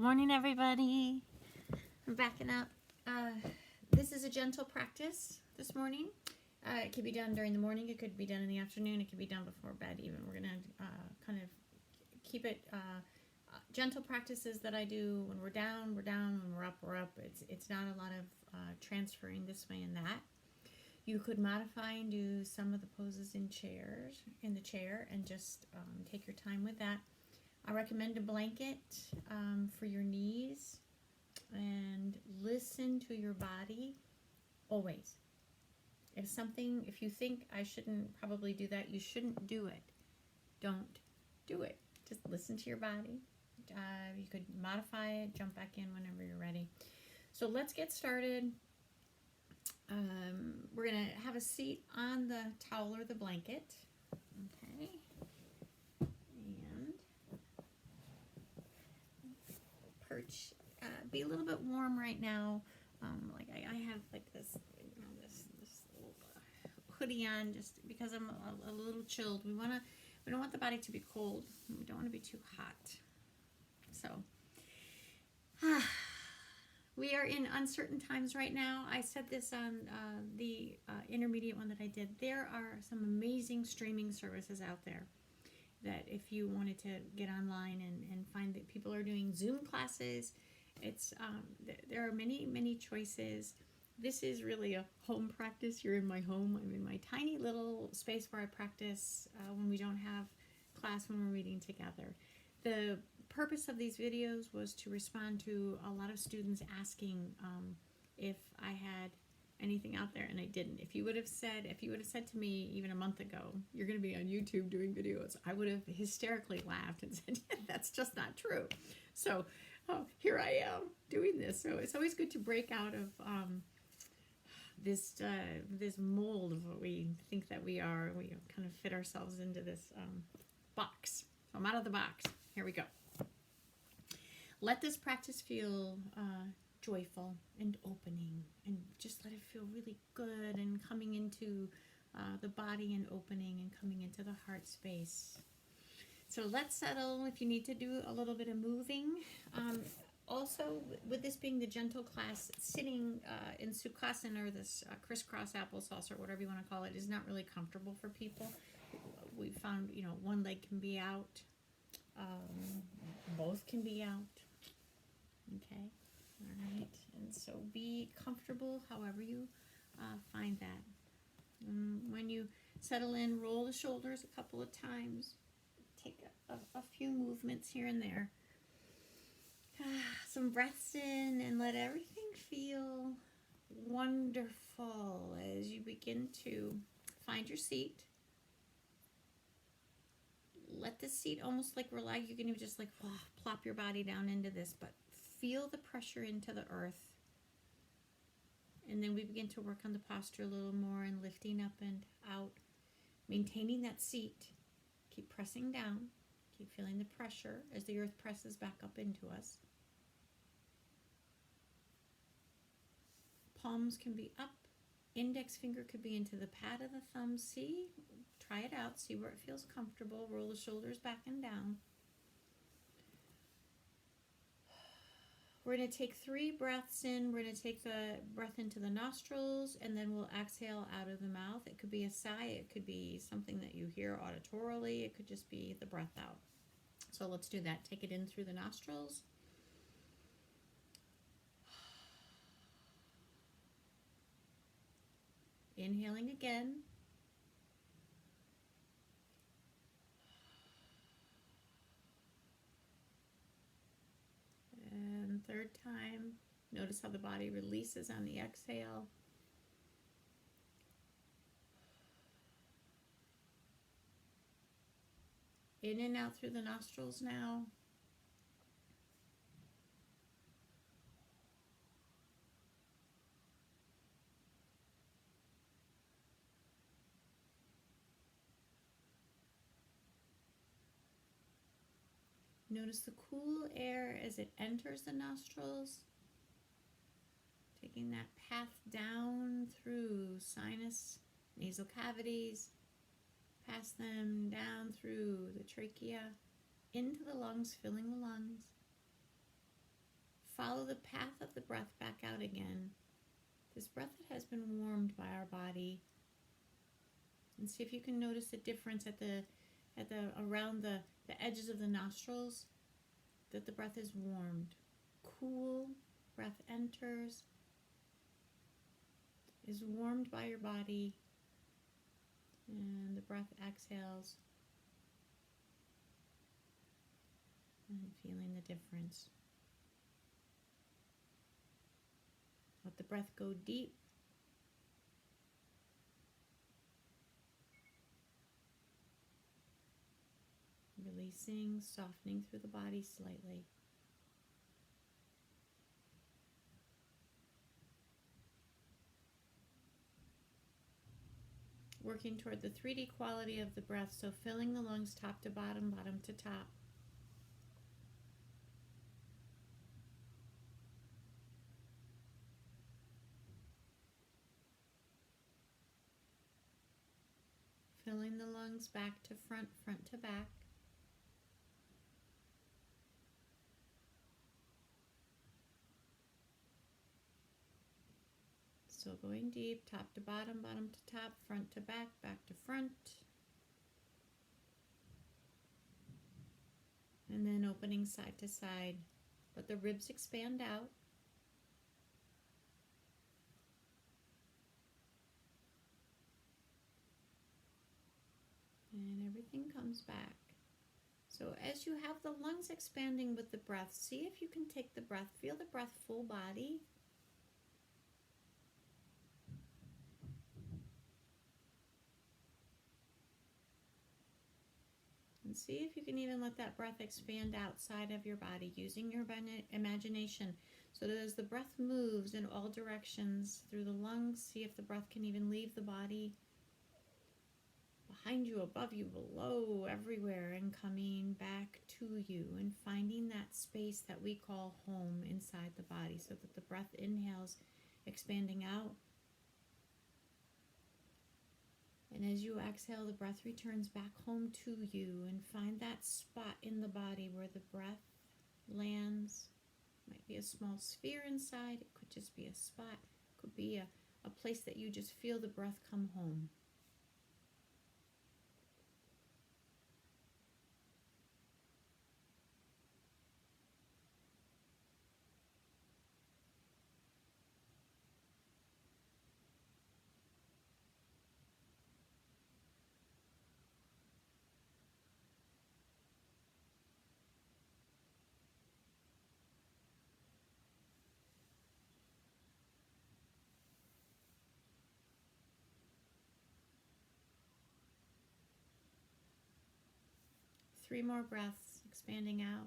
Good morning, everybody. I'm backing up. This is a gentle practice this morning. It could be done during the morning. It could be done in the afternoon. It could be done before bed even. We're going to kind of keep it gentle practices that I do. When we're down, we're down. When we're up, we're up. It's not a lot of transferring this way and that. You could modify and do some of the poses in the chair, and just take your time with that. I recommend a blanket for your knees, and listen to your body always. If you think I shouldn't probably do that, you shouldn't do it. Don't do it. Just listen to your body. You could modify it, jump back in whenever you're ready. So let's get started. We're going to have a seat on the towel or the blanket. Okay. And perch. Be a little bit warm right now. Like I have like this, this little hoodie on just because I'm a little chilled. We don't want the body to be cold. We don't want to be too hot. So we are in uncertain times right now. I said this on the intermediate one that I did. There are some amazing streaming services out there that if you wanted to get online and find that people are doing Zoom classes, there are many choices. This is really a home practice. You're in my home. I'm in my tiny little space where I practice when we don't have class, when we're reading together. The purpose of these videos was to respond to a lot of students asking if I had anything out there, and I didn't. If you would have said to me even a month ago, you're going to be on YouTube doing videos, I would have hysterically laughed and said, yeah, that's just not true. So here I am doing this. So it's always good to break out of this mold of what we think that we are. We kind of fit ourselves into this box. So I'm out of the box. Here we go. Let this practice feel joyful and opening, and just let it feel really good and coming into the body and opening and coming into the heart space. So let's settle. If you need to do a little bit of moving. Also, with this being the gentle class, sitting in Sukhasana, or this crisscross applesauce, or whatever you want to call it, is not really comfortable for people. We found, one leg can be out, both can be out. Okay, all right, and so be comfortable however you find that. When you settle in, roll the shoulders a couple of times. Take a few movements here and there. Some breaths in, and let everything feel wonderful as you begin to find your seat. Let the seat almost like relax. You can even just like plop your body down into this, but feel the pressure into the earth. And then we begin to work on the posture a little more, and lifting up and out, maintaining that seat. Keep pressing down. Keep feeling the pressure as the earth presses back up into us. Palms can be up. Index finger could be into the pad of the thumb. Try it out. See where it feels comfortable. Roll the shoulders back and down. We're going to take 3 breaths in. We're going to take the breath into the nostrils, and then we'll exhale out of the mouth. It could be a sigh. It could be something that you hear auditorily. It could just be the breath out. So let's do that. Take it in through the nostrils. Inhaling again. And third time. Notice how the body releases on the exhale. In and out through the nostrils now. Notice the cool air as it enters the nostrils, taking that path down through sinus, nasal cavities, past them down through the trachea, into the lungs, filling the lungs. follow the path of the breath back out again. This breath that has been warmed by our body. And see if you can notice the difference around the edges of the nostrils, that the breath is warmed. Cool breath enters, is warmed by your body, and the breath exhales, and feeling the difference. Let the breath go deep. Releasing, softening through the body slightly. Working toward the 3D quality of the breath, so filling the lungs top to bottom, bottom to top. Filling the lungs back to front, front to back. Still going deep, top to bottom, bottom to top, front to back, back to front. And then opening side to side. Let the ribs expand out. And everything comes back. So as you have the lungs expanding with the breath, see if you can take the breath, feel the breath full body. And see if you can even let that breath expand outside of your body using your imagination. So that as the breath moves in all directions through the lungs, see if the breath can even leave the body. Behind you, above you, below, everywhere, and coming back to you and finding that space that we call home inside the body, so that the breath inhales, expanding out. And as you exhale, the breath returns back home to you, and find that spot in the body where the breath lands. It might be a small sphere inside. It could just be a spot. It could be a place that you just feel the breath come home. Three more breaths, expanding out.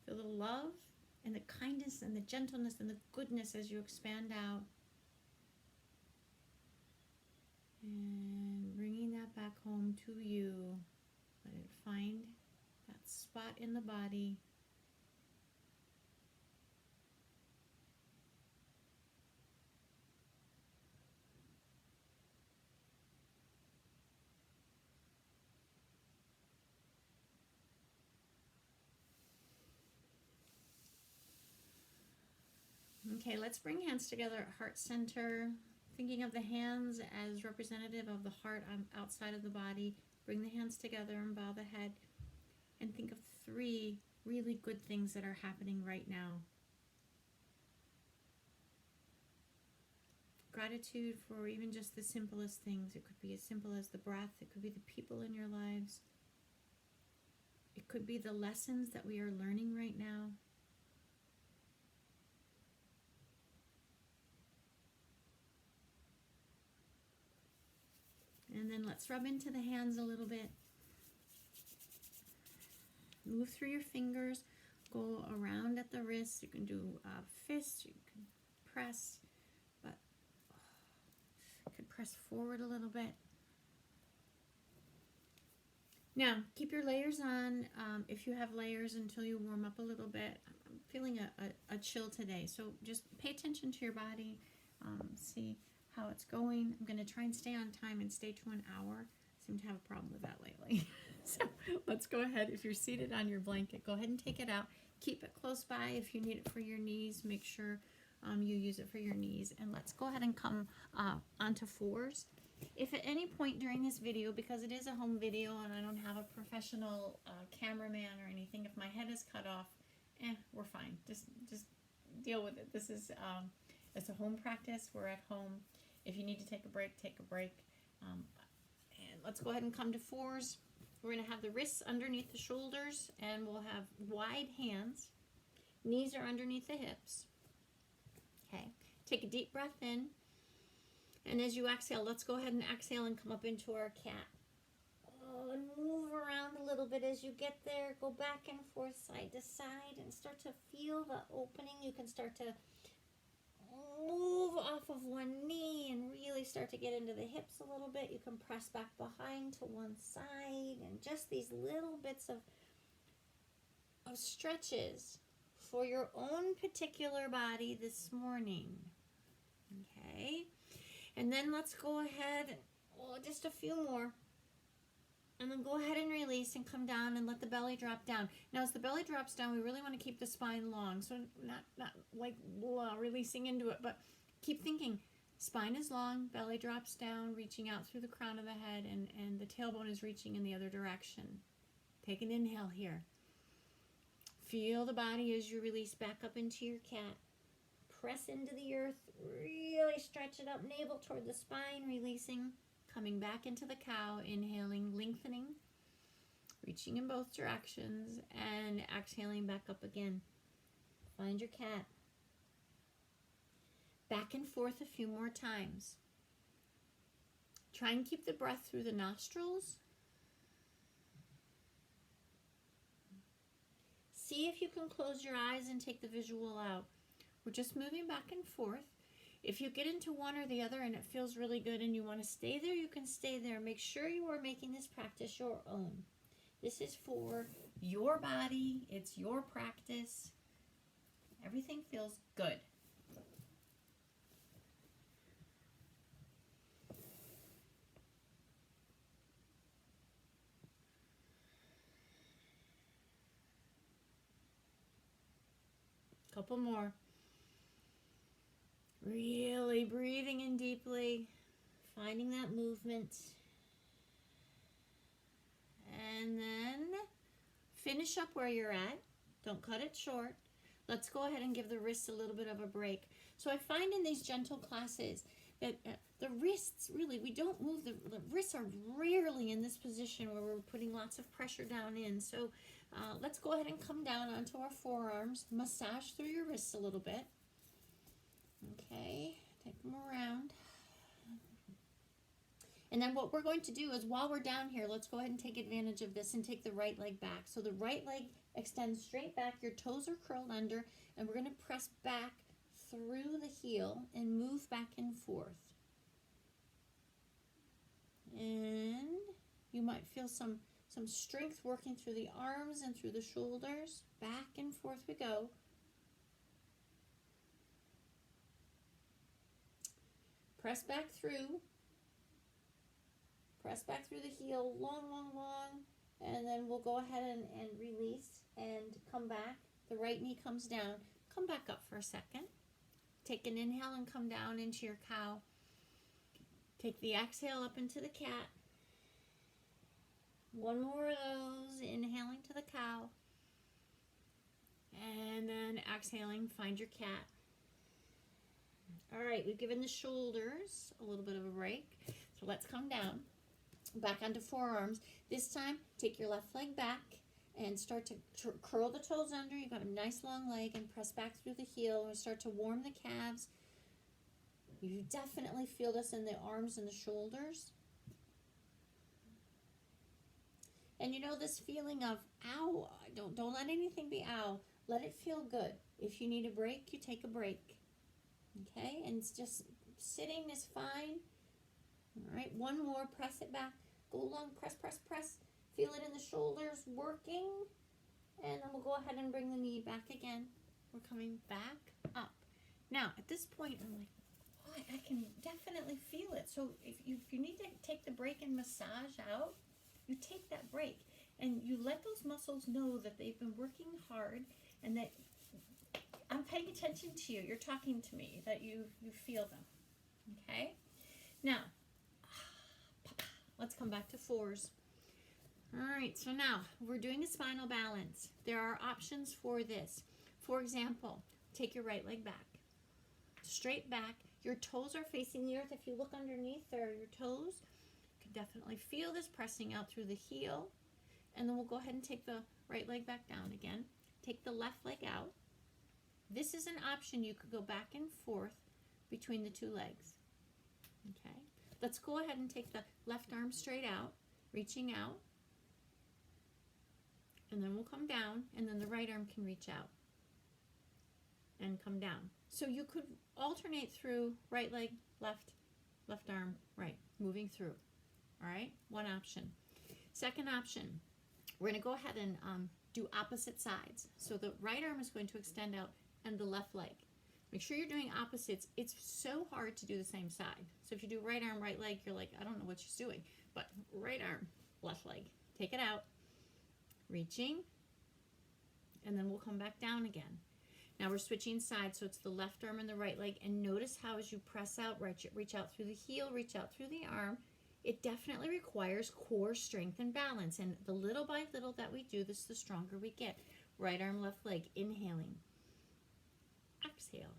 Feel the love and the kindness and the gentleness and the goodness as you expand out. And bringing that back home to you. Let it find that spot in the body. Okay, let's bring hands together at heart center. Thinking of the hands as representative of the heart outside of the body. Bring the hands together and bow the head. And think of 3 really good things that are happening right now. Gratitude for even just the simplest things. It could be as simple as the breath. It could be the people in your lives. It could be the lessons that we are learning right now. And then let's rub into the hands a little bit. Move through your fingers. Go around at the wrists. You can do fists. You can press. But you could press forward a little bit. Now, keep your layers on if you have layers until you warm up a little bit. I'm feeling a chill today. So just pay attention to your body. See how it's going. I'm going to try and stay on time and stay to an hour. I seem to have a problem with that lately. So let's go ahead. If you're seated on your blanket, go ahead and take it out. Keep it close by. If you need it for your knees, make sure you use it for your knees. And let's go ahead and come onto fours. If at any point during this video, because it is a home video and I don't have a professional cameraman or anything, if my head is cut off, we're fine. Just deal with it. This is it's a home practice. We're at home. If you need to take a break, take a break. And let's go ahead and come to fours. We're going to have the wrists underneath the shoulders, and we'll have wide hands. Knees are underneath the hips. Okay. Take a deep breath in. And as you exhale, let's go ahead and exhale and come up into our cat. Oh, and move around a little bit as you get there. Go back and forth, side to side, and start to feel the opening. You can start to move off of one knee and really start to get into the hips a little bit. You can press back behind to one side, and just these little bits of stretches for your own particular body this morning. Okay, and then let's go ahead, just a few more, and then go ahead and release and come down and let the belly drop down. Now as the belly drops down, we really want to keep the spine long, so not like releasing into it, but keep thinking spine is long, belly drops down, reaching out through the crown of the head, and the tailbone is reaching in the other direction. Take an inhale here. Feel the body as you release back up into your cat. Press into the earth, really stretch it up, navel toward the spine, releasing. Coming back into the cow, inhaling, lengthening, reaching in both directions, and exhaling back up again. Find your cat. Back and forth a few more times. Try and keep the breath through the nostrils. See if you can close your eyes and take the visual out. We're just moving back and forth. If you get into one or the other and it feels really good and you want to stay there, you can stay there. Make sure you are making this practice your own. This is for your body. It's your practice. Everything feels good. Couple more. Really breathing in deeply, finding that movement. And then finish up where you're at. Don't cut it short. Let's go ahead and give the wrists a little bit of a break. So I find in these gentle classes that the wrists, really, we don't move. The wrists are rarely in this position where we're putting lots of pressure down in. So let's go ahead and come down onto our forearms. Massage through your wrists a little bit. Okay, take them around. And then what we're going to do is while we're down here, let's go ahead and take advantage of this and take the right leg back. So the right leg extends straight back, your toes are curled under, and we're going to press back through the heel and move back and forth. And you might feel some strength working through the arms and through the shoulders. Back and forth we go. Press back through. Press back through the heel, long, long, long. And then we'll go ahead and release and come back. The right knee comes down. Come back up for a second. Take an inhale and come down into your cow. Take the exhale up into the cat. One more of those. Inhaling to the cow. And then exhaling, find your cat. All right, we've given the shoulders a little bit of a break. So let's come down, back onto forearms. This time, take your left leg back and start to curl the toes under. You've got a nice long leg and press back through the heel and start to warm the calves. You definitely feel this in the arms and the shoulders. And you know this feeling of, ow, don't let anything be ow. Let it feel good. If you need a break, you take a break. Okay, and it's just sitting is fine. All right, one more, press it back. Go long, press, press, press. Feel it in the shoulders, working. And then we'll go ahead and bring the knee back again. We're coming back up. Now, at this point, I'm like, oh, I can definitely feel it. So if you need to take the break and massage out, you take that break. and you let those muscles know that they've been working hard and that I'm paying attention to you. You're talking to me, that you feel them. Okay? Now, let's come back to fours. All right, so now we're doing a spinal balance. There are options for this. For example, take your right leg back. Straight back. Your toes are facing the earth. If you look underneath, there are your toes. You can definitely feel this pressing out through the heel. And then we'll go ahead and take the right leg back down again. Take the left leg out. This is an option. You could go back and forth between the two legs. Okay. Let's go ahead and take the left arm straight out, reaching out. And then we'll come down, and then the right arm can reach out and come down. So you could alternate through right leg, left arm, right, moving through. All right, one option. Second option, we're going to go ahead and do opposite sides. So the right arm is going to extend out and the left leg. Make sure you're doing opposites. It's so hard to do the same side. So if you do right arm, right leg, you're like, I don't know what she's doing. But right arm, left leg. Take it out, reaching, and then we'll come back down again. Now we're switching sides, so it's the left arm and the right leg. And notice how as you press out, reach out through the heel, reach out through the arm, it definitely requires core strength and balance. And the little by little that we do this, the stronger we get. Right arm, left leg, inhaling. Exhale.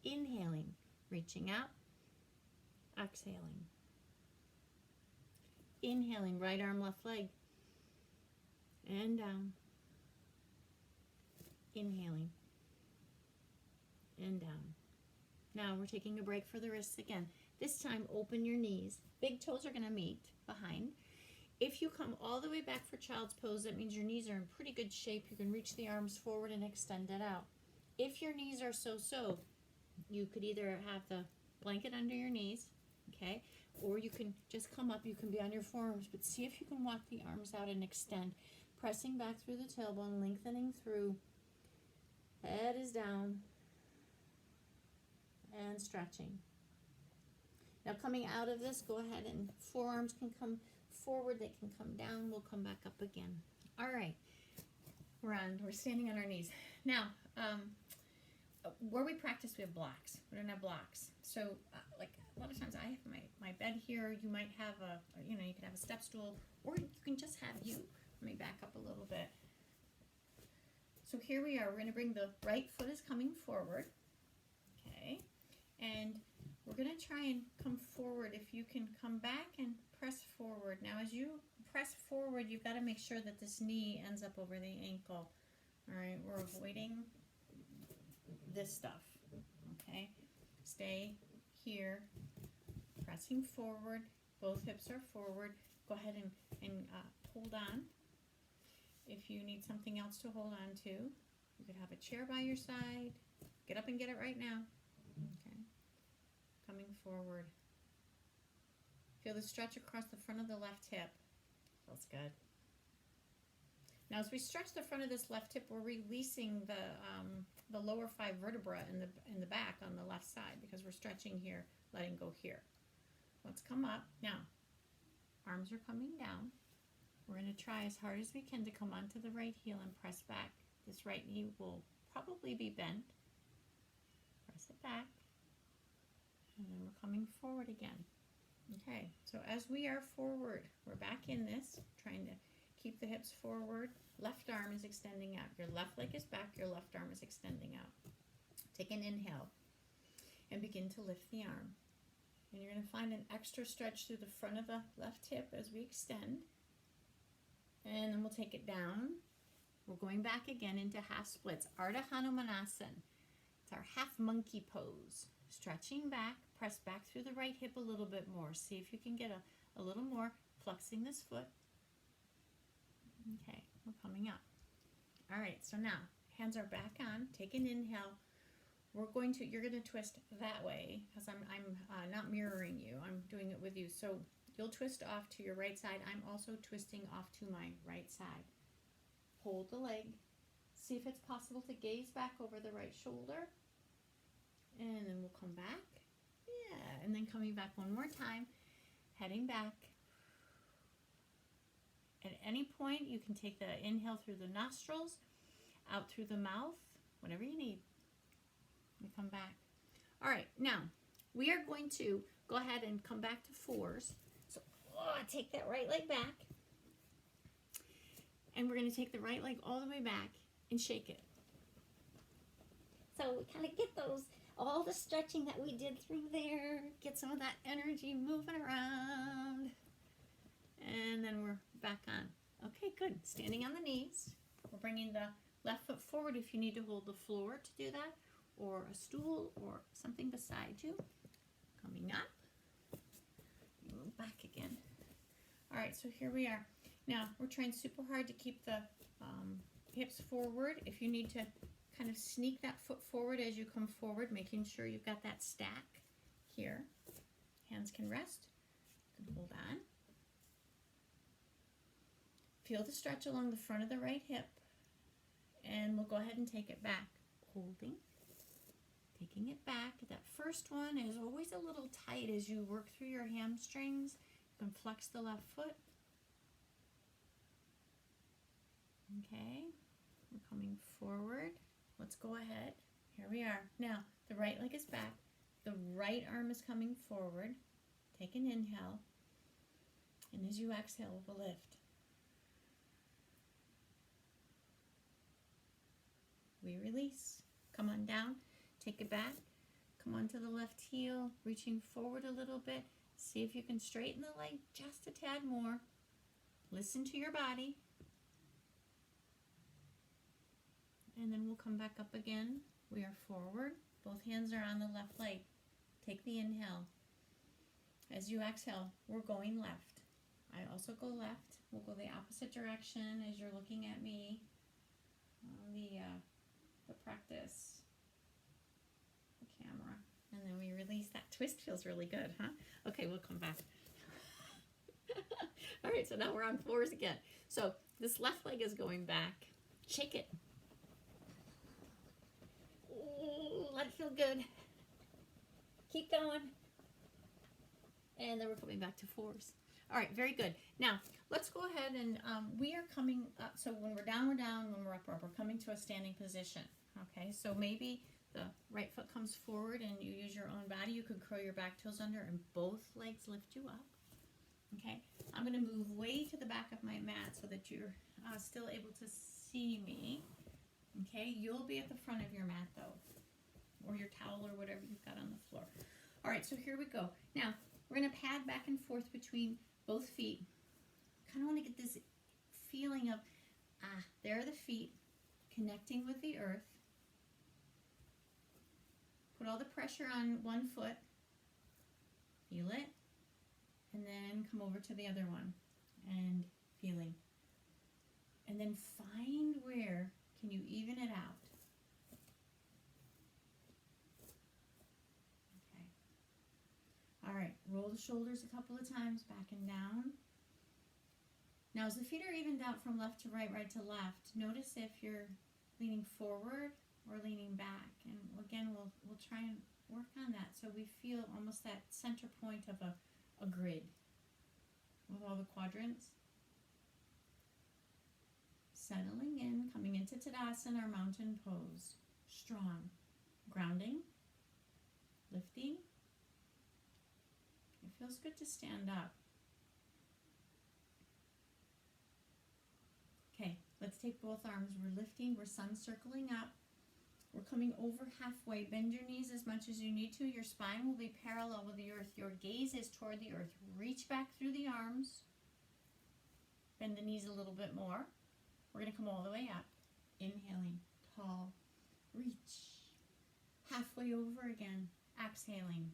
Inhaling, reaching out. Exhaling. Inhaling, right arm, left leg. And down. Inhaling. And down. Now we're taking a break for the wrists again. This time, open your knees. Big toes are going to meet behind. If you come all the way back for child's pose, that means your knees are in pretty good shape. You can reach the arms forward and extend it out. If your knees are so-so, you could either have the blanket under your knees, okay, or you can just come up. You can be on your forearms, but see if you can walk the arms out and extend, pressing back through the tailbone, lengthening through. Head is down and stretching. Now coming out of this, go ahead and forearms can come forward, they can come down, we'll come back up again. All right, we're standing on our knees. Now, where we practice, we have blocks. We don't have blocks. So like a lot of times I have my bed here, you might have you could have a step stool, or you can just have you. Let me back up a little bit. So here we are, we're gonna bring the right foot is coming forward, okay, and we're going to try and come forward. If you can come back and press forward. Now as you press forward, you've got to make sure that this knee ends up over the ankle. All right, we're avoiding this stuff, okay? Stay here, pressing forward. Both hips are forward. Go ahead and hold on. If you need something else to hold on to, you could have a chair by your side. Get up and get it right now. Okay. Coming forward. Feel the stretch across the front of the left hip. Feels good. Now as we stretch the front of this left hip, we're releasing the lower 5 vertebrae in the back on the left side because we're stretching here, letting go here. Let's come up. Now, arms are coming down. We're going to try as hard as we can to come onto the right heel and press back. This right knee will probably be bent. Press it back. And then we're coming forward again. Okay, so as we are forward, we're back in this, trying to keep the hips forward. Left arm is extending out. Your left leg is back, your left arm is extending out. Take an inhale and begin to lift the arm. And you're going to find an extra stretch through the front of the left hip as we extend. And then we'll take it down. We're going back again into half splits. Ardha Hanumanasana. It's our half monkey pose. Stretching back, press back through the right hip a little bit more. See if you can get a little more, flexing this foot. Okay, we're coming up. All right, so now hands are back on. Take an inhale. You're going to twist that way because I'm not mirroring you. I'm doing it with you. So you'll twist off to your right side. I'm also twisting off to my right side. Hold the leg. See if it's possible to gaze back over the right shoulder. And then we'll come back. Yeah, and then coming back one more time. Heading back. At any point, you can take the inhale through the nostrils, out through the mouth, whatever you need. We come back. All right, now we are going to go ahead and come back to fours. So take that right leg back. And we're going to take the right leg all the way back and shake it. So we kind of get those, all the stretching that we did through there, get some of that energy moving around. And then we're back on. Okay, good. Standing on the knees. We're bringing the left foot forward if you need to hold the floor to do that, or a stool or something beside you. Coming up. Move back again. All right, so here we are. Now, we're trying super hard to keep the hips forward. If you need to kind of sneak that foot forward as you come forward, making sure you've got that stack here. Hands can rest. You can hold on. Feel the stretch along the front of the right hip. And we'll go ahead and take it back. Holding. Taking it back. That first one is always a little tight as you work through your hamstrings. You can flex the left foot. Okay, we're coming forward. Let's go ahead. Here we are. Now, the right leg is back. The right arm is coming forward. Take an inhale. And as you exhale, we'll lift. We release. Come on down. Take it back. Come onto the left heel, reaching forward a little bit. See if you can straighten the leg just a tad more. Listen to your body. And then we'll come back up again. We are forward. Both hands are on the left leg. Take the inhale. As you exhale, we're going left. I also go left. We'll go the opposite direction as you're looking at me. The practice. The camera. And then we release. That twist feels really good, huh? Okay, we'll come back. All right, so now we're on fours again. So this left leg is going back. Shake it. Ooh, let it feel good. Keep going. And then we're coming back to fours. All right, very good. Now, let's go ahead and we are coming up. So when we're down, we're down. When we're up, we're up. We're coming to a standing position. Okay, so maybe the right foot comes forward and you use your own body. You could curl your back toes under and both legs lift you up. Okay, I'm going to move way to the back of my mat so that you're still able to see me. Okay, you'll be at the front of your mat though, or your towel or whatever you've got on the floor. All right, so here we go. Now, we're going to pad back and forth between both feet. Kind of want to get this feeling of, there are the feet connecting with the earth. Put all the pressure on one foot. Feel it. And then come over to the other one and feeling. And then find where can you even it out. Okay. All right, roll the shoulders a couple of times, back and down. Now as the feet are evened out from left to right, right to left, notice if you're leaning forward or leaning back. And again, we'll try and work on that so we feel almost that center point of a grid with all the quadrants. Settling in, coming into Tadasana, our mountain pose. Strong. Grounding. Lifting. It feels good to stand up. Okay, let's take both arms. We're lifting, we're sun circling up. We're coming over halfway. Bend your knees as much as you need to. Your spine will be parallel with the earth. Your gaze is toward the earth. Reach back through the arms. Bend the knees a little bit more. We're going to come all the way up. Inhaling, tall, reach. Halfway over again. Exhaling.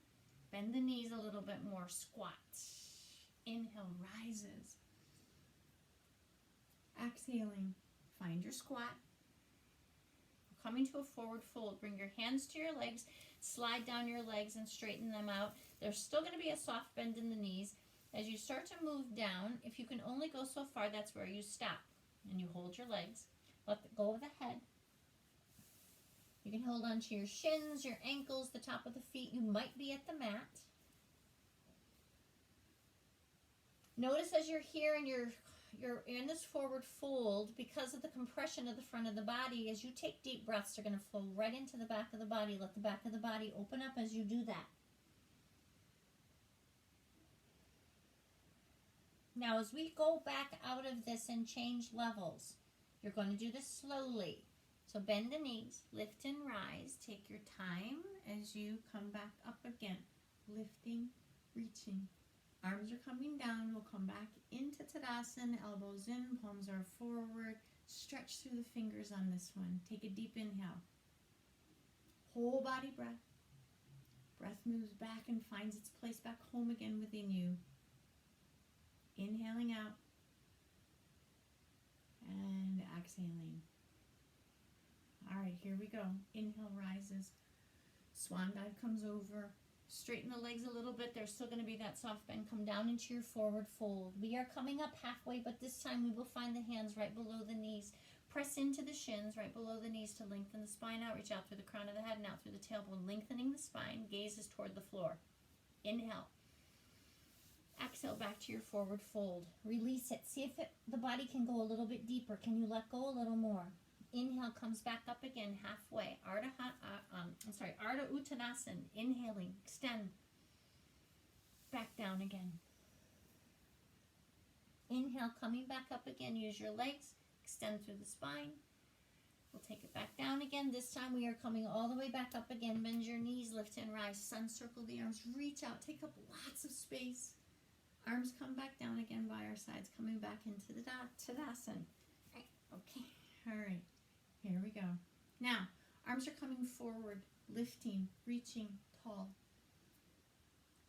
Bend the knees a little bit more. Squat. Inhale, rises. Exhaling. Find your squat. Coming to a forward fold. Bring your hands to your legs. Slide down your legs and straighten them out. There's still going to be a soft bend in the knees. As you start to move down, if you can only go so far, that's where you stop. And you hold your legs. Let go of the head. You can hold on to your shins, your ankles, the top of the feet. You might be at the mat. Notice as you're here and you're in this forward fold because of the compression of the front of the body. As you take deep breaths, they're going to flow right into the back of the body. Let the back of the body open up as you do that. Now, as we go back out of this and change levels, you're going to do this slowly. So bend the knees, lift and rise. Take your time as you come back up again. Lifting, reaching. Arms are coming down. We'll come back into Tadasana. Elbows in, palms are forward. Stretch through the fingers on this one. Take a deep inhale. Whole body breath. Breath moves back and finds its place back home again within you. Inhaling out. And exhaling. All right, here we go. Inhale rises. Swan dive comes over. Straighten the legs a little bit. There's still going to be that soft bend. Come down into your forward fold. We are coming up halfway, but this time we will find the hands right below the knees. Press into the shins right below the knees to lengthen the spine out. Reach out through the crown of the head and out through the tailbone, lengthening the spine. Gaze is toward the floor. Inhale. Exhale back to your forward fold. Release it. See if the body can go a little bit deeper. Can you let go a little more? Inhale comes back up again halfway. Ardha Uttanasana. Inhaling, extend. Back down again. Inhale, coming back up again. Use your legs. Extend through the spine. We'll take it back down again. This time we are coming all the way back up again. Bend your knees, lift and rise. Sun circle the arms. Reach out. Take up lots of space. Arms come back down again by our sides. Coming back into the Tadasana. Okay. All right. Here we go. Now, arms are coming forward, lifting, reaching, tall.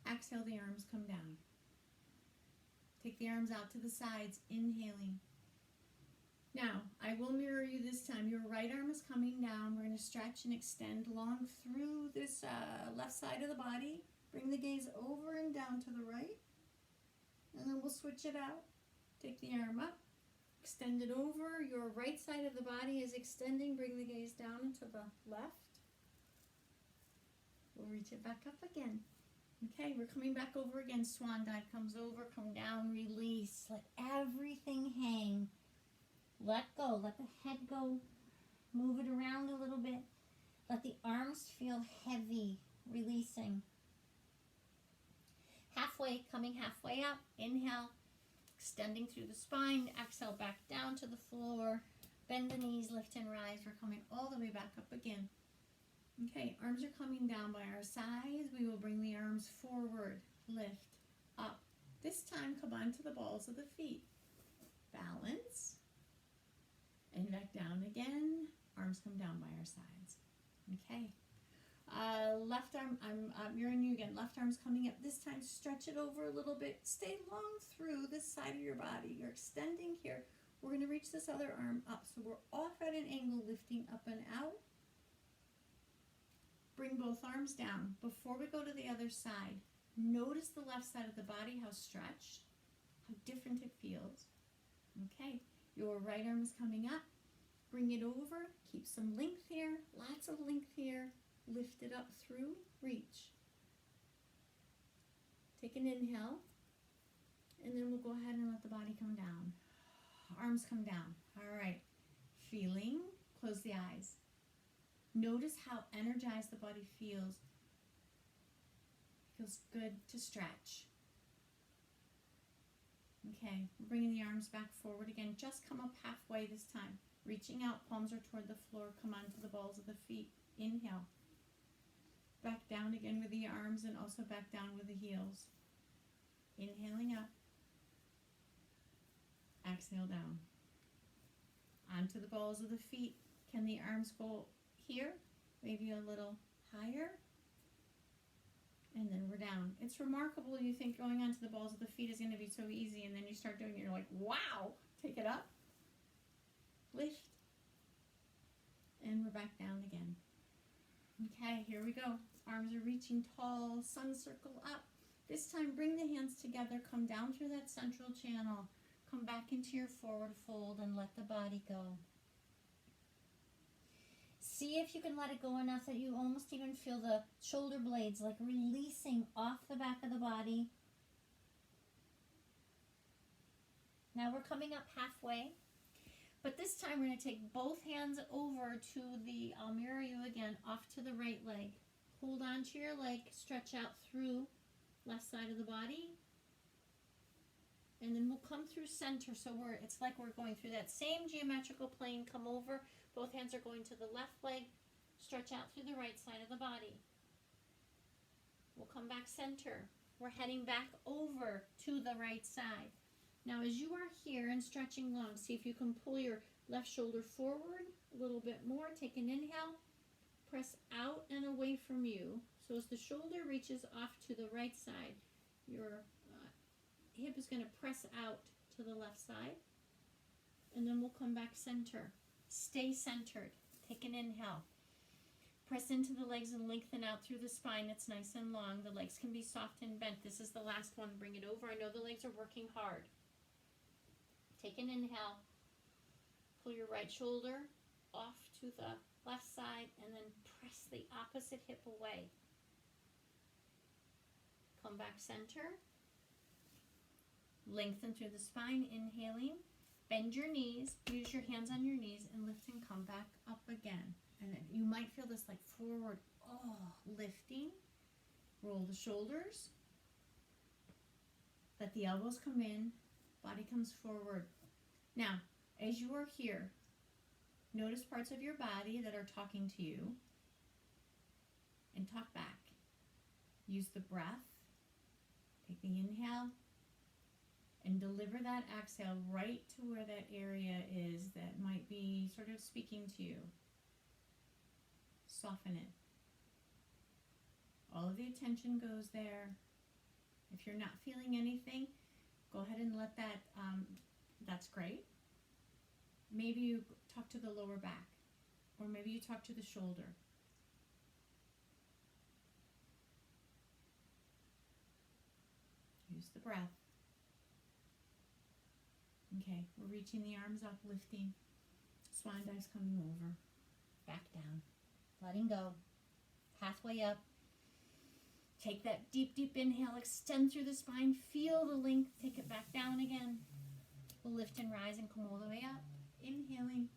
Exhale, the arms come down. Take the arms out to the sides, inhaling. Now, I will mirror you this time. Your right arm is coming down. We're going to stretch and extend long through this left side of the body. Bring the gaze over and down to the right. And then we'll switch it out. Take the arm up. Extend it over. Your right side of the body is extending. Bring the gaze down into the left. We'll reach it back up again. Okay, we're coming back over again. Swan dive comes over, come down, release. Let everything hang. Let go. Let the head go. Move it around a little bit. Let the arms feel heavy. Releasing. Halfway, coming halfway up. Inhale. Extending through the spine. Exhale back down to the floor. Bend the knees, lift and rise. We're coming all the way back up again. Okay, arms are coming down by our sides. We will bring the arms forward. Lift, up. This time, come onto the balls of the feet. Balance. And back down again. Arms come down by our sides. Okay. Left arm, I'm mirroring you again. Left arm's coming up. This time, stretch it over a little bit. Stay long through this side of your body. You're extending here. We're going to reach this other arm up. So we're off at an angle, lifting up and out. Bring both arms down. Before we go to the other side, notice the left side of the body, how stretched, how different it feels. Okay, your right arm is coming up. Bring it over. Keep some length here. Lots of length here. Lift it up through, reach. Take an inhale, and then we'll go ahead and let the body come down. Arms come down. All right. Feeling, close the eyes. Notice how energized the body feels. Feels good to stretch. Okay, we're bringing the arms back forward again. Just come up halfway this time. Reaching out, palms are toward the floor. Come onto the balls of the feet. Inhale. Back down again with the arms and also back down with the heels. Inhaling up. Exhale down. Onto the balls of the feet. Can the arms go here? Maybe a little higher. And then we're down. It's remarkable. You think going onto the balls of the feet is going to be so easy, and then you start doing it, you're like, wow. Take it up. Lift. And we're back down again. Okay, here we go. Arms are reaching tall. Sun circle up. This time, bring the hands together. Come down through that central channel. Come back into your forward fold and let the body go. See if you can let it go enough that you almost even feel the shoulder blades like releasing off the back of the body. Now we're coming up halfway, but this time we're going to take both hands over to the, I'll mirror you again, off to the right leg. Hold on to your leg, stretch out through left side of the body, and then we'll come through center. So it's like we're going through that same geometrical plane. Come over, both hands are going to the left leg, stretch out through the right side of the body. We'll come back center. We're heading back over to the right side. Now as you are here and stretching long, see if you can pull your left shoulder forward a little bit more. Take an inhale, press out and away from you. So as the shoulder reaches off to the right side, your hip is going to press out to the left side. And then we'll come back center. Stay centered. Take an inhale. Press into the legs and lengthen out through the spine. It's nice and long. The legs can be soft and bent. This is the last one. Bring it over. I know the legs are working hard. Take an inhale. Pull your right shoulder off to the left side and then press the opposite hip away. Come back center. Lengthen through the spine, inhaling. Bend your knees. Use your hands on your knees and lift and come back up again. And then you might feel this like forward, lifting. Roll the shoulders. Let the elbows come in. Body comes forward. Now, as you are here, notice parts of your body that are talking to you and talk back. Use the breath. Take the inhale and deliver that exhale right to where that area is that might be sort of speaking to you. Soften it. All of the attention goes there. If you're not feeling anything, go ahead and let that, that's great. Maybe you talk to the lower back, or maybe you talk to the shoulder. Use the breath. Okay, we're reaching the arms up, lifting. Swan dive's coming over. Back down. Letting go. Halfway up. Take that deep, deep inhale. Extend through the spine. Feel the length. Take it back down again. We'll lift and rise and come all the way up. Inhaling.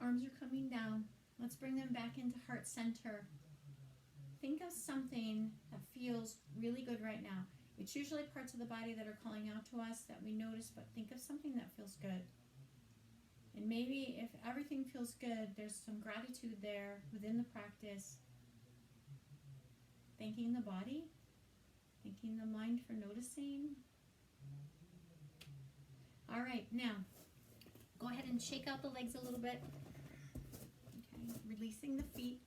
Arms are coming down. Let's bring them back into heart center. Think of something that feels really good right now. It's usually parts of the body that are calling out to us that we notice, but think of something that feels good. And maybe if everything feels good, there's some gratitude there within the practice. Thanking the body, thanking the mind for noticing. All right, now go ahead and shake out the legs a little bit. Okay, releasing the feet.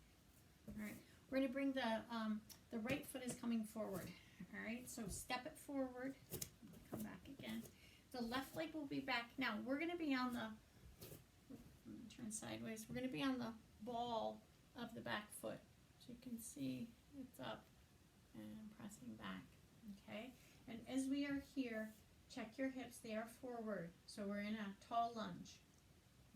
All right, we're going to bring the right foot is coming forward. All right, so step it forward. Come back again. The left leg will be back. Now we're going to be on the, turn sideways. We're going to be on the ball of the back foot. So you can see it's up and pressing back. Okay, and as we are here, check your hips. They are forward. So we're in a tall lunge.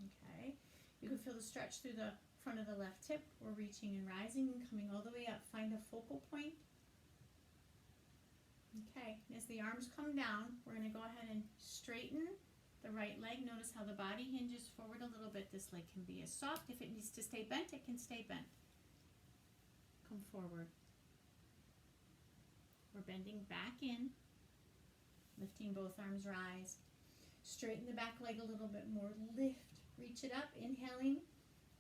Okay, you can feel the stretch through the front of the left hip. We're reaching and rising and coming all the way up. Find a focal point. Okay, as the arms come down, we're going to go ahead and straighten the right leg. Notice how the body hinges forward a little bit. This leg can be as soft. If it needs to stay bent, it can stay bent. Come forward. We're bending back in, lifting both arms, rise. Straighten the back leg a little bit more. Lift, reach it up, inhaling.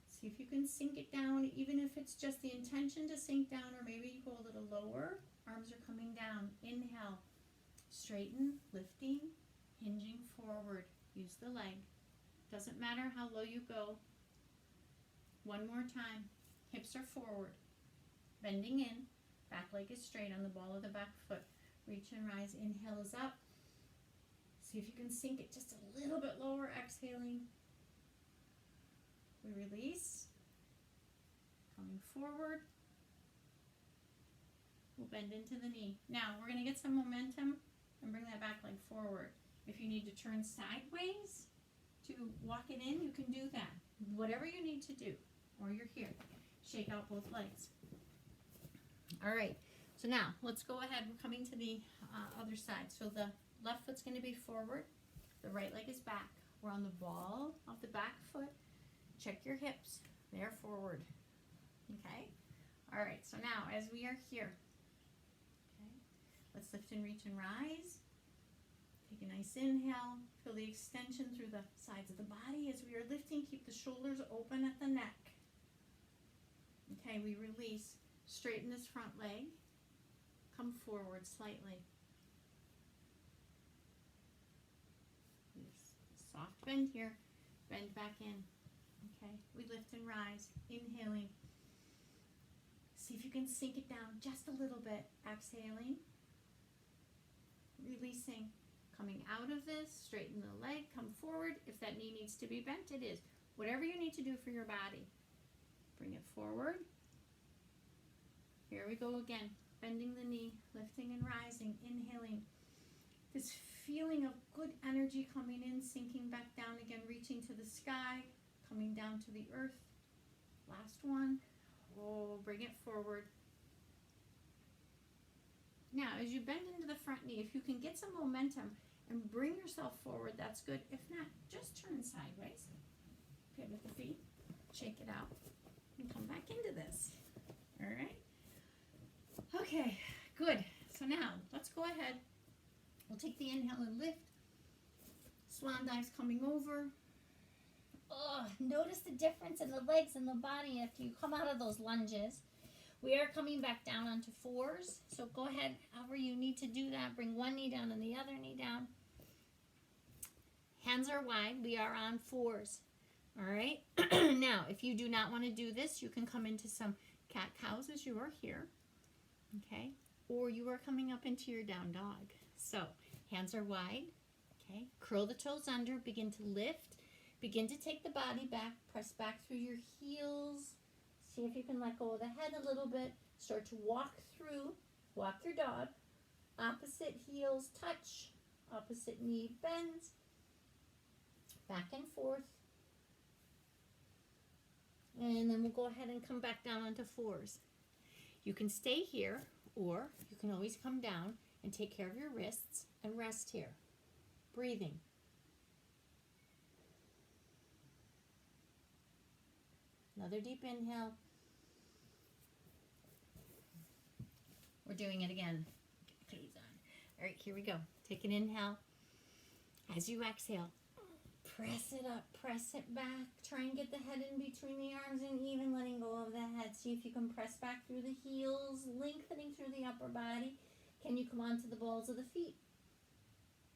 See if you can sink it down, even if it's just the intention to sink down, or maybe you go a little lower. Arms are coming down. Inhale, straighten, lifting, hinging forward. Use the leg. Doesn't matter how low you go. One more time. Hips are forward. Bending in. Back leg is straight on the ball of the back foot. Reach and rise. Inhale is up. See if you can sink it just a little bit lower. Exhaling. We release. Coming forward. We'll bend into the knee. Now, we're going to get some momentum and bring that back leg forward. If you need to turn sideways to walk it in, you can do that. Whatever you need to do, or you're here. Shake out both legs. All right. So now, let's go ahead. We're coming to the other side. So the left foot's going to be forward. The right leg is back. We're on the ball of the back foot. Check your hips. They're forward. Okay? All right, so now as we are here, okay, let's lift and reach and rise. Take a nice inhale. Feel the extension through the sides of the body. As we are lifting, keep the shoulders open at the neck. Okay, we release. Straighten this front leg. Come forward slightly. Soft bend here. Bend back in. Okay, we lift and rise. Inhaling. See if you can sink it down just a little bit. Exhaling. Releasing. Coming out of this, straighten the leg, come forward. If that knee needs to be bent, it is. Whatever you need to do for your body. Bring it forward. Here we go again. Bending the knee, lifting and rising, inhaling. This feeling of good energy coming in, sinking back down again, reaching to the sky, coming down to the earth. Last one. Oh, bring it forward. Now, as you bend into the front knee, if you can get some momentum and bring yourself forward, that's good. If not, just turn sideways. Pivot the feet, shake it out, and come back into this. All right? Okay, good. So now, let's go ahead. We'll take the inhale and lift. Swan dives coming over. Oh, notice the difference in the legs and the body after you come out of those lunges. We are coming back down onto fours. So go ahead, however you need to do that. Bring one knee down and the other knee down. Hands are wide. We are on fours. All right. Now, if you do not want to do this, you can come into some cat-cows as you are here. Okay. Or you are coming up into your down dog. So hands are wide. Okay. Curl the toes under. Begin to lift. Begin to take the body back. Press back through your heels. See if you can let go of the head a little bit. Start to walk through. Walk your dog. Opposite heels touch. Opposite knee bends. Back and forth. And then we'll go ahead and come back down onto fours. You can stay here, or you can always come down and take care of your wrists and rest here. Breathing. Another deep inhale. We're doing it again. Get clothes on. All right, here we go. Take an inhale. As you exhale, press it up, press it back. Try and get the head in between the arms and even letting go of the head. See if you can press back through the heels, lengthening through the upper body. Can you come onto the balls of the feet?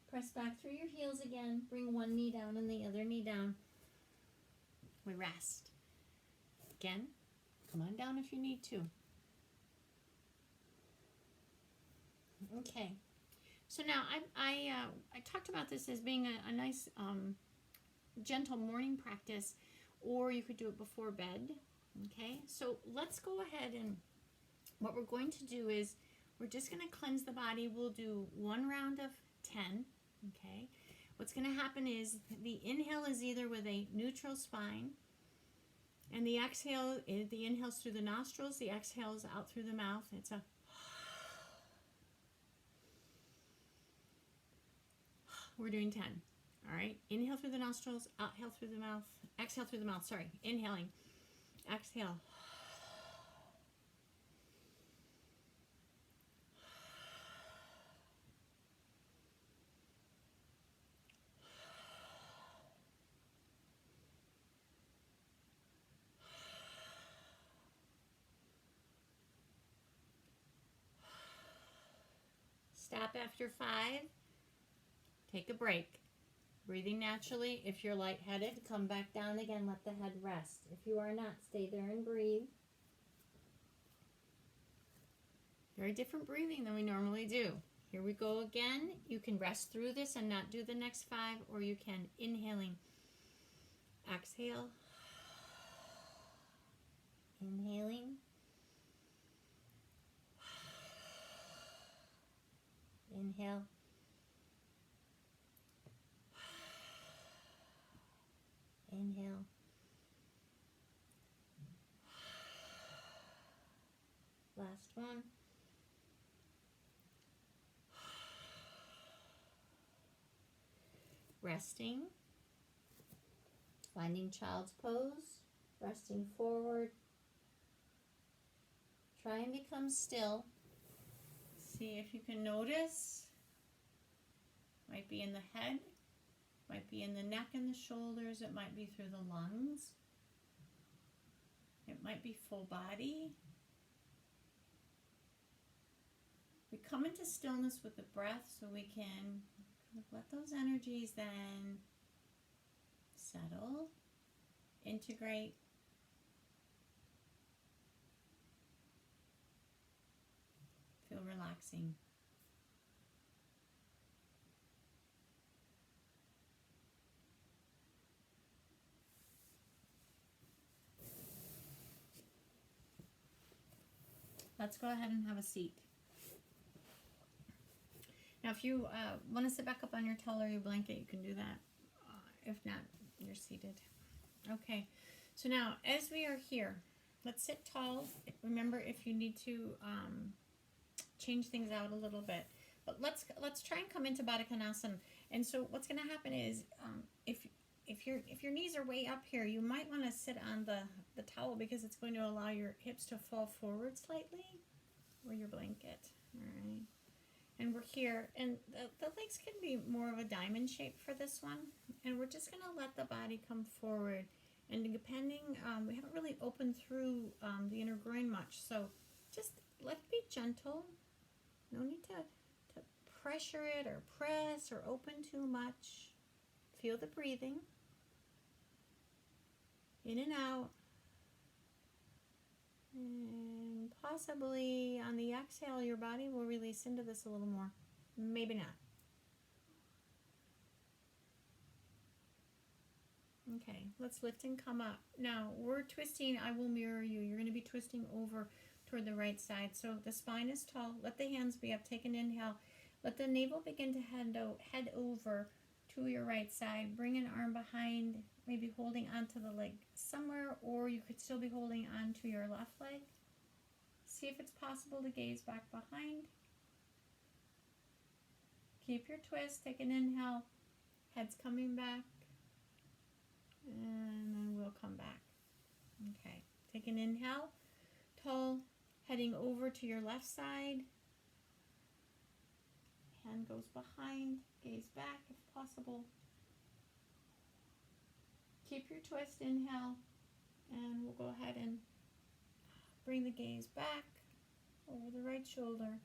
Press back through your heels again. Bring one knee down and the other knee down. We rest. Again, come on down if you need to. Okay. So now I talked about this as being a nice gentle morning practice, or you could do it before bed. Okay. So let's go ahead, and what we're going to do is we're just going to cleanse the body. We'll do one round of 10. Okay. What's going to happen is the inhale is either with a neutral spine, and the exhale, the inhale's through the nostrils, the exhale is out through the mouth. It's a we're doing 10. All right. Inhale through the nostrils, exhale through the mouth. Exhale through the mouth, sorry. Inhaling. Exhale. Stop after 5. Take a break. Breathing naturally. If you're lightheaded, come back down again. Let the head rest. If you are not, stay there and breathe. Very different breathing than we normally do. Here we go again. You can rest through this and not do the next 5, or you can inhaling. Exhale. Inhaling. Inhale. Inhale. Last one. resting, finding child's pose, resting forward. Try and become still. See if you can notice. Might be in the head, might be in the neck and the shoulders, it might be through the lungs, it might be full body. We come into stillness with the breath so we can kind of let those energies then settle, integrate. Feel relaxing. Let's go ahead and have a seat. Now, if you want to sit back up on your towel or your blanket, you can do that. If not, you're seated. Okay, so now as we are here, let's sit tall. Remember, if you need to change things out a little bit, but let's try and come into Baddha Konasana. And so, what's going to happen is, if your knees are way up here, you might want to sit on the towel because it's going to allow your hips to fall forward slightly, or your blanket. All right. And we're here, and the legs can be more of a diamond shape for this one. And we're just going to let the body come forward. And depending, we haven't really opened through the inner groin much. So just let it be gentle. No need to pressure it or press or open too much. Feel the breathing. In and out. And possibly on the exhale, your body will release into this a little more. Maybe not. Okay, let's lift and come up. Now, we're twisting. I will mirror you. You're going to be twisting over toward the right side. So the spine is tall. Let the hands be up. Take an inhale. Let the navel begin to head over to your right side. Bring an arm behind, maybe holding onto the leg somewhere, or you could still be holding onto your left leg. See if it's possible to gaze back behind. Keep your twist. Take an inhale. Head's coming back. And then we'll come back. Okay. Take an inhale. Tall. Heading over to your left side. Hand goes behind. Gaze back if possible. Keep your twist. Inhale. And we'll go ahead and bring the gaze back over the right shoulder.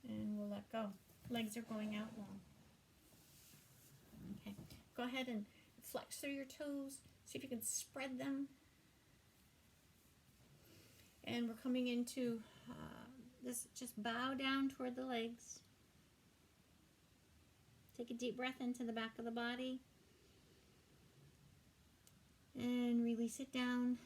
And we'll let go. Legs are going out long. Okay. Go ahead and flex through your toes. See if you can spread them. And we're coming into this, just bow down toward the legs. Take a deep breath into the back of the body. And release it down.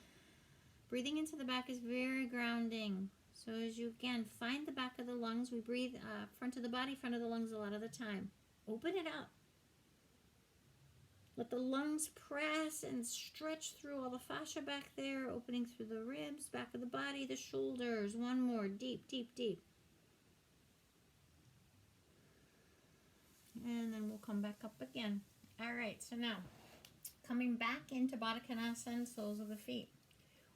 Breathing into the back is very grounding. So as you, again, find the back of the lungs, we breathe front of the body, front of the lungs a lot of the time. Open it up. Let the lungs press and stretch through all the fascia back there, opening through the ribs, back of the body, the shoulders. One more. Deep, deep, deep. And then we'll come back up again. All right, so now, coming back into Baddha Konasana, soles of the feet.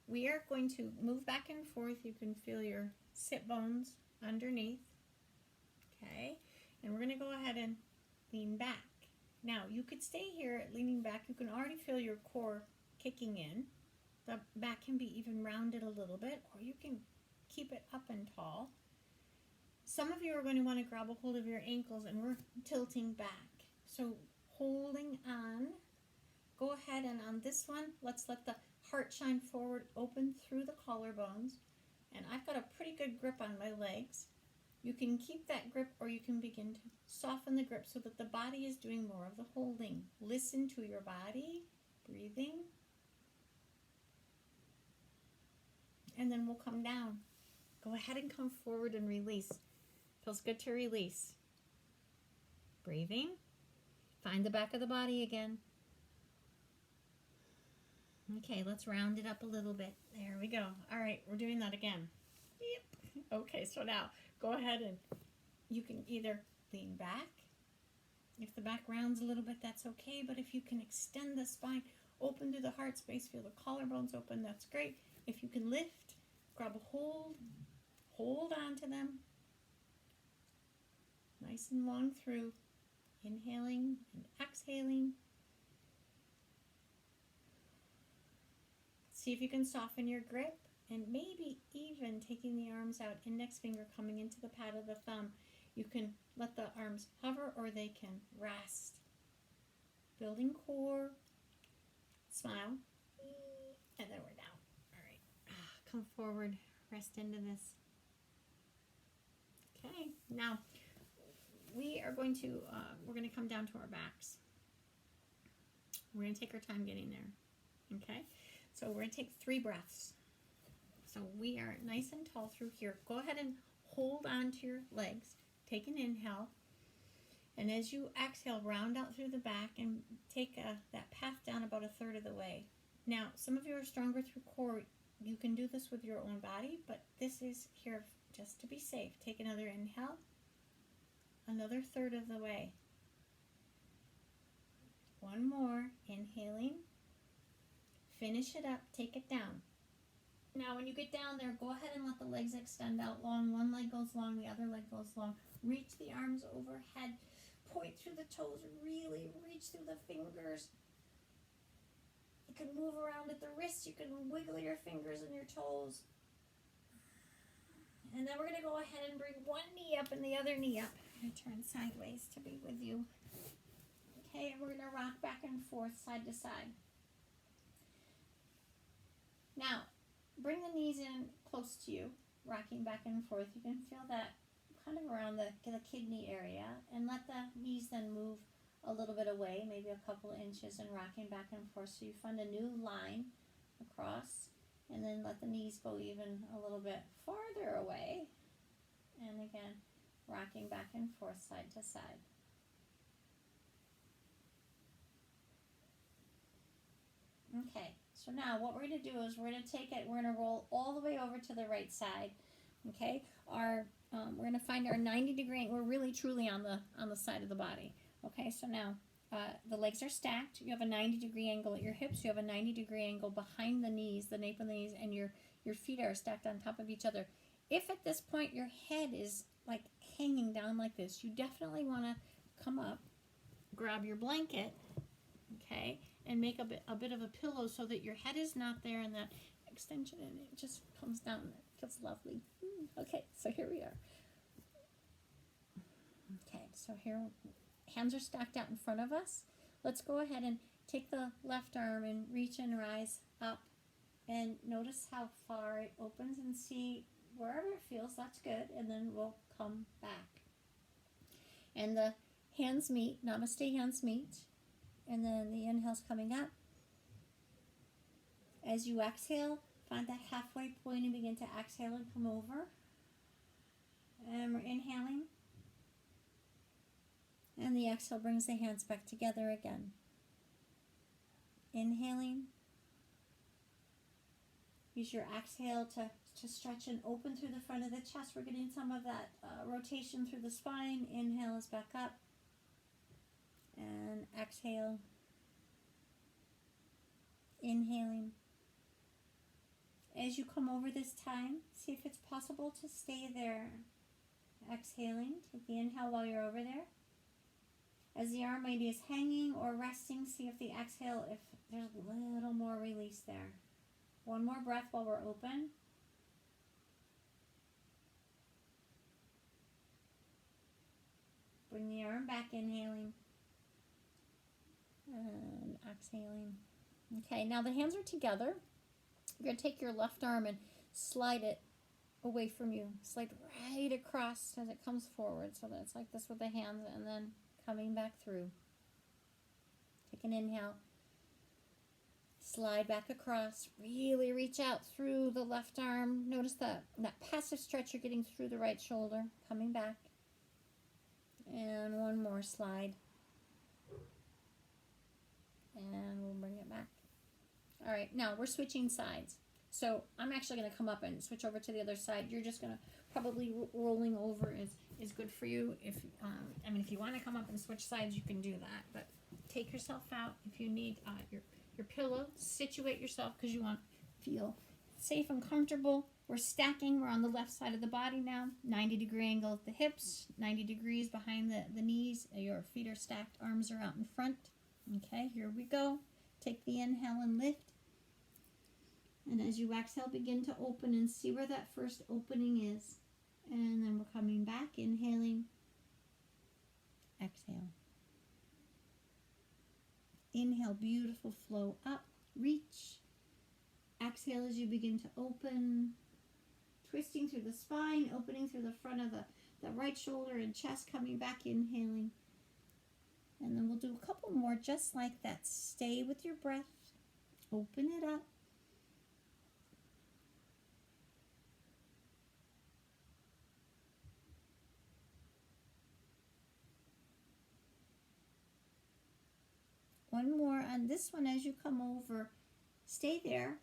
We are going to move back and forth. You can feel your sit bones underneath. Okay, and we're going to go ahead and lean back. Now, you could stay here leaning back. You can already feel your core kicking in. The back can be even rounded a little bit, or you can keep it up and tall. Some of you are going to want to grab a hold of your ankles, and we're tilting back. So holding on. Go ahead, and on this one, let's let the heart shine forward, open through the collarbones. And I've got a pretty good grip on my legs. You can keep that grip, or you can begin to soften the grip so that the body is doing more of the holding. Listen to your body, breathing. And then we'll come down. Go ahead and come forward and release. Feels good to release. Breathing. Find the back of the body again. Okay, let's round it up a little bit. There we go. All right, we're doing that again. Yep. Okay, so now go ahead and you can either lean back, If the back rounds a little bit, that's okay, but if you can extend the spine, open through the heart space, feel the collarbones open, that's great. If you can lift, grab a hold on to them. Nice and long through. Inhaling and exhaling. See if you can soften your grip, and maybe even taking the arms out, index finger coming into the pad of the thumb. You can let the arms hover or they can rest. Building core. Smile. And then we're down. All right. Come forward. Rest into this. Okay. Now, we are going to, we're going to come down to our backs. We're going to take our time getting there. Okay. So we're going to take 3 breaths. So we are nice and tall through here. Go ahead and hold on to your legs. Take an inhale. And as you exhale, round out through the back and take that path down about a third of the way. Now, some of you are stronger through core. You can do this with your own body, but this is here just to be safe. Take another inhale. Another third of the way. One more. Inhaling. Finish it up. Take it down. Now, when you get down there, go ahead and let the legs extend out long. One leg goes long, the other leg goes long. Reach the arms overhead. Point through the toes. Really reach through the fingers. You can move around at the wrists. You can wiggle your fingers and your toes. And then we're going to go ahead and bring one knee up and the other knee up. I'm going to turn sideways to be with you. Okay, and we're going to rock back and forth, side to side. Now, bring the knees in close to you, rocking back and forth. You can feel that kind of around the kidney area, and let the knees then move a little bit away, maybe a couple of inches, and rocking back and forth. So you find a new line across, and then let the knees go even a little bit farther away. And again, rocking back and forth, side to side. Okay, so now what we're going to do is we're going to take it, we're going to roll all the way over to the right side. Okay, we're going to find our 90-degree angle. We're really truly on the side of the body. Okay, so now the legs are stacked. You have a 90-degree angle at your hips. You have a 90-degree angle behind the knees, the nape of the knees, and your feet are stacked on top of each other. If at this point your head is like hanging down like this, you definitely want to come up, grab your blanket, okay, and make a bit of a pillow so that your head is not there and that extension, and it just comes down. It feels lovely. Okay, so here we are. Okay, so here, hands are stacked out in front of us. Let's go ahead and take the left arm and reach and rise up, and notice how far it opens, and see wherever it feels. That's good. And then we'll come back. And the hands meet, namaste hands meet. And then the inhale's coming up. As you exhale, find that halfway point and begin to exhale and come over. And we're inhaling. And the exhale brings the hands back together again. Inhaling. Use your exhale to stretch and open through the front of the chest. We're getting some of that rotation through the spine. Inhale is back up. And exhale. Inhaling. As you come over this time, see if it's possible to stay there. Exhaling. Take the inhale while you're over there. As the arm maybe is hanging or resting, see if the exhale, if there's a little more release there. One more breath while we're open. Bring the arm back, inhaling. And exhaling. Okay, now the hands are together. You're going to take your left arm and slide it away from you. Slide right across as it comes forward. So that it's like this with the hands, and then coming back through. Take an inhale. Slide back across. Really reach out through the left arm. Notice that passive stretch you're getting through the right shoulder. Coming back. And one more slide. And we'll bring it back. All right, now we're switching sides. So I'm actually going to come up and switch over to the other side. You're just going to probably rolling over is good for you. If I mean, if you want to come up and switch sides, you can do that. But take yourself out. If you need your pillow, situate yourself because you want to feel safe and comfortable. We're stacking. We're on the left side of the body now. 90-degree angle at the hips, 90 degrees behind the knees. Your feet are stacked, arms are out in front. Okay, here we go. Take the inhale and lift. And as you exhale, begin to open and see where that first opening is. And then we're coming back, inhaling, exhale. Inhale, beautiful flow up, reach. Exhale as you begin to open, twisting through the spine, opening through the front of the right shoulder and chest, coming back, inhaling. And then we'll do a couple more just like that. Stay with your breath. Open it up. One more on this one as you come over. Stay there.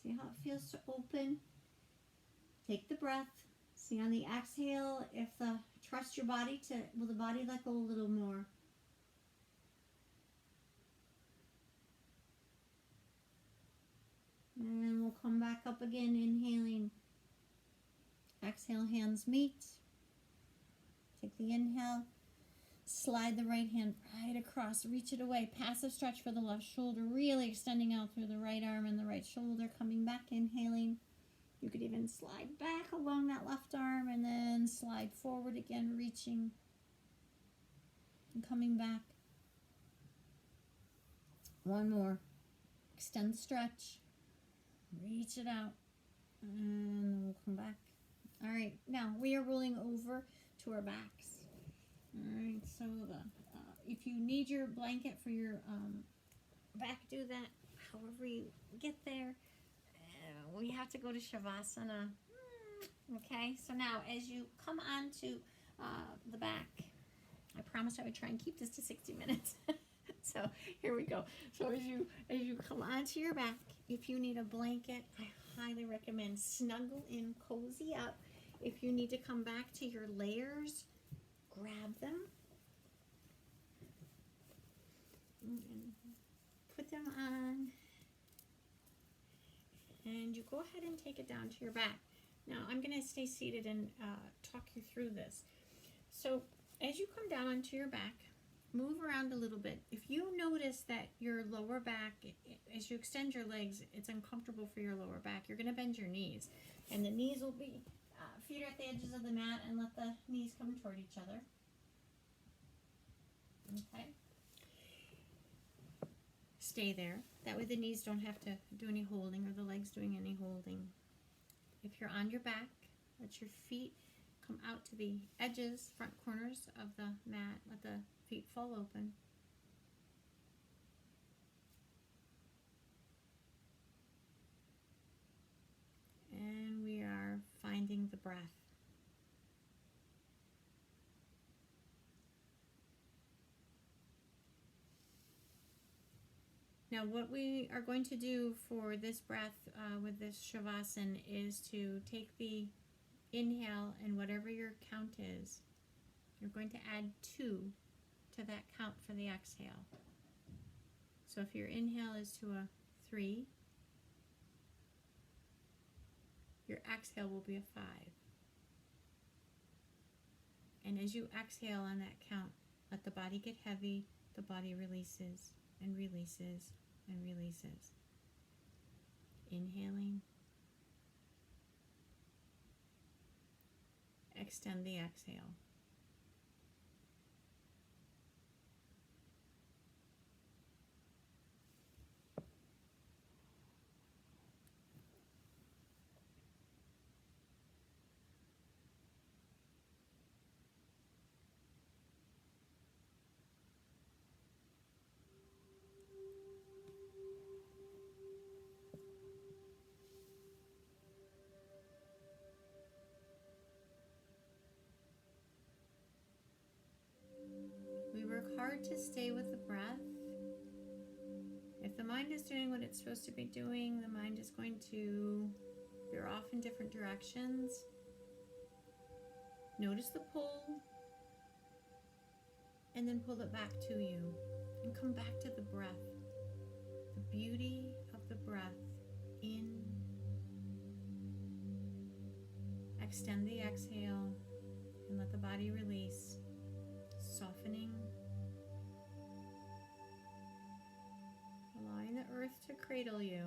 See how it feels to open. Take the breath. See on the exhale if trust your body to, will the body let go a little more? And then we'll come back up again, inhaling. Exhale, hands meet. Take the inhale. Slide the right hand right across. Reach it away. Passive stretch for the left shoulder. Really extending out through the right arm and the right shoulder. Coming back, inhaling. You could even slide back along that left arm and then slide forward again, reaching and coming back. One more. Extend, stretch. Reach it out. And we'll come back. All right, now we are rolling over to our backs. All right, so if you need your blanket for your back, do that however you get there. We have to go to Shavasana. Okay, so now as you come onto the back, I promised I would try and keep this to 60 minutes. So here we go. So as you come onto your back, if you need a blanket, I highly recommend snuggle in, cozy up. If you need to come back to your layers, grab them and put them on, and you go ahead and take it down to your back. Now I'm going to stay seated and talk you through this. So as you come down onto your back, move around a little bit. If you notice that your lower back, as you extend your legs, it's uncomfortable for your lower back, you're going to bend your knees, and the knees will be feet are at the edges of the mat, and let the knees come toward each other. Okay. Stay there. That way the knees don't have to do any holding or the legs doing any holding. If you're on your back, let your feet come out to the edges, front corners of the mat. Let the feet fall open. And we are finding the breath. Now what we are going to do for this breath with this Shavasana is to take the inhale, and whatever your count is, you're going to add 2 to that count for the exhale. So if your inhale is to a 3, your exhale will be a 5. And as you exhale on that count, let the body get heavy, the body releases and releases and releases. Inhaling. Extend the exhale. mind is doing what it's supposed to be doing, the mind is going to veer off in different directions. Notice the pull, and then pull it back to you. And come back to the breath. The beauty of the breath. In. Extend the exhale, and let the body release, softening. Allowing the earth to cradle you.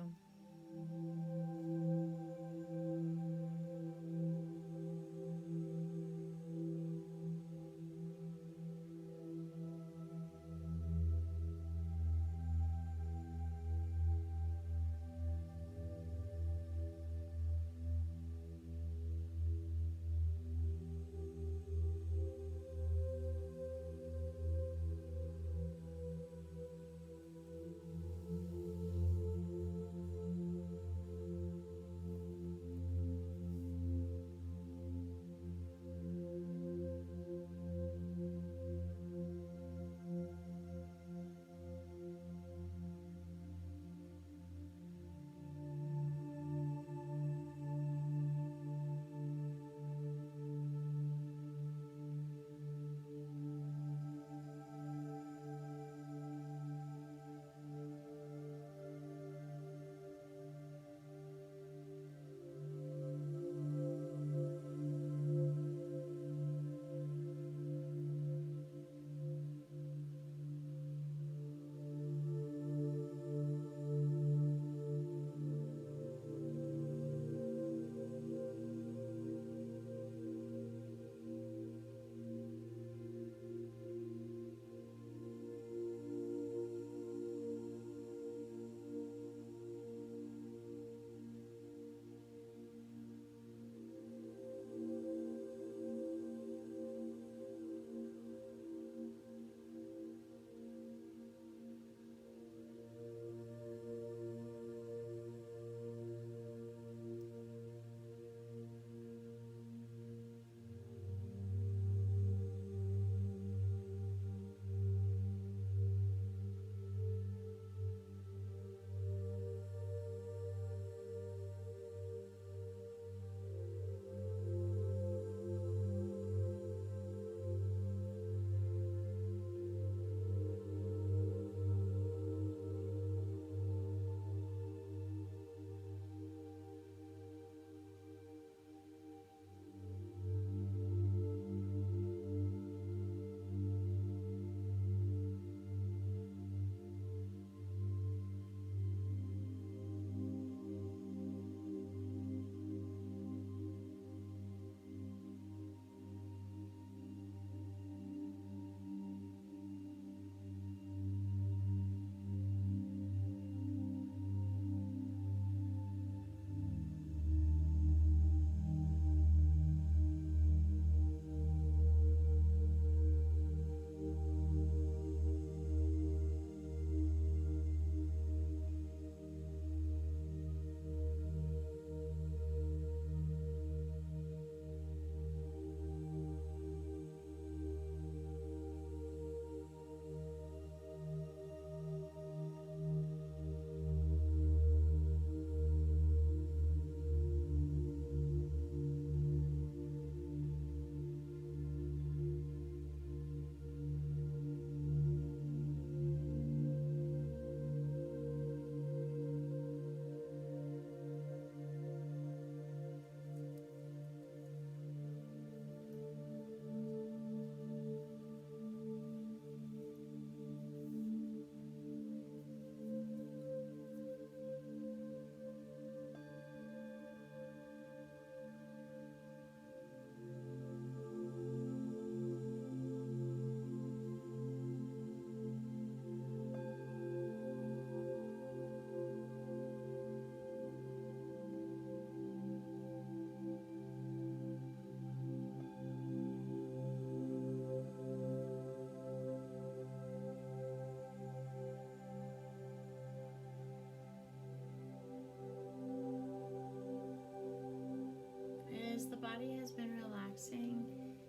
body has been relaxing,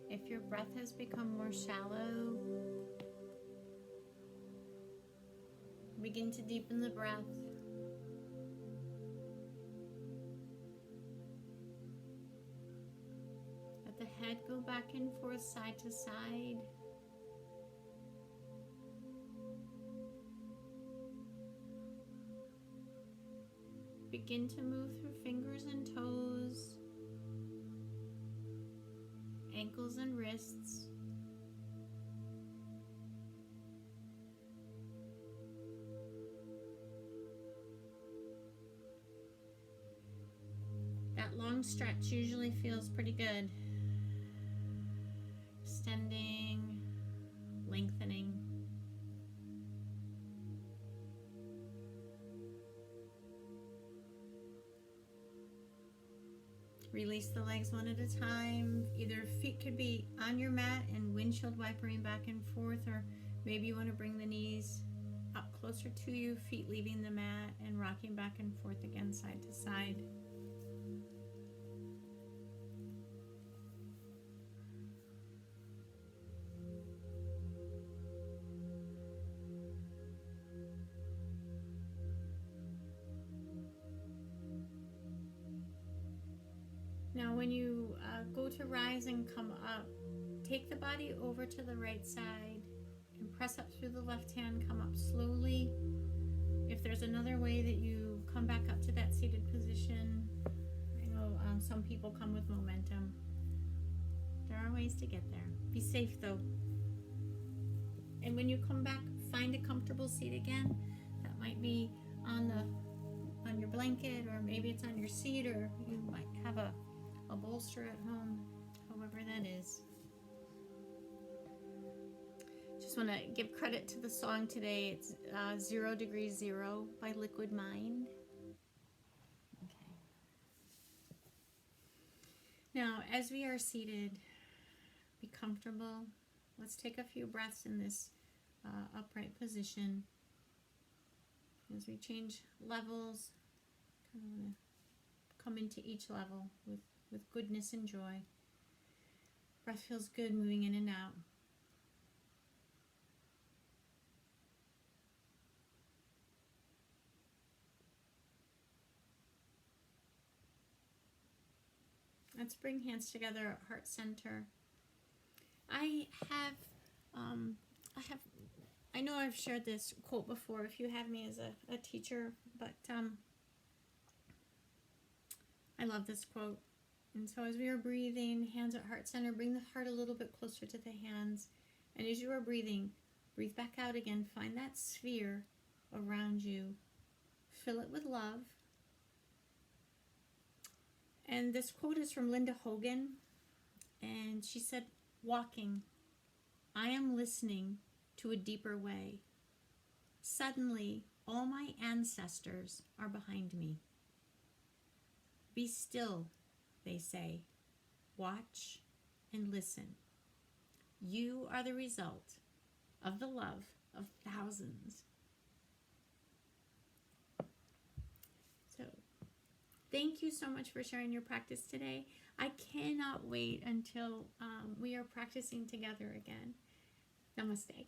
if your breath has become more shallow, begin Begin to deepen the breath. Let the head go back and forth, side to side. Begin to move through fingers and toes, ankles and wrists. That long stretch usually feels pretty good. Extending, lengthening. Release the legs one at a time. Either feet could be on your mat and windshield wipering back and forth, or maybe you want to bring the knees up closer to you, feet leaving the mat and rocking back and forth again, side to side. Now when you go to rise and come up, take the body over to the right side and press up through the left hand, come up slowly. If there's another way that you come back up to that seated position, I know some people come with momentum. There are ways to get there. Be safe though. And when you come back, find a comfortable seat again. That might be on your blanket, or maybe it's on your seat, or you might have a bolster at home, however that is. Just want to give credit to the song today. It's 0 Degrees 0 by Liquid Mind. Okay. Now, as we are seated, be comfortable. Let's take a few breaths in this upright position. As we change levels, kind of want to come into each level with goodness and joy. Breath feels good moving in and out. Let's bring hands together at heart center. I know I've shared this quote before if you have me as a teacher, but I love this quote. And so as we are breathing, hands at heart center, bring the heart a little bit closer to the hands. And as you are breathing, breathe back out again. Find that sphere around you. Fill it with love. And this quote is from Linda Hogan. And she said, "Walking, I am listening to a deeper way. Suddenly, all my ancestors are behind me. Be still, they say. Watch and listen. You are the result of the love of thousands." So, thank you so much for sharing your practice today. I cannot wait until we are practicing together again. Namaste.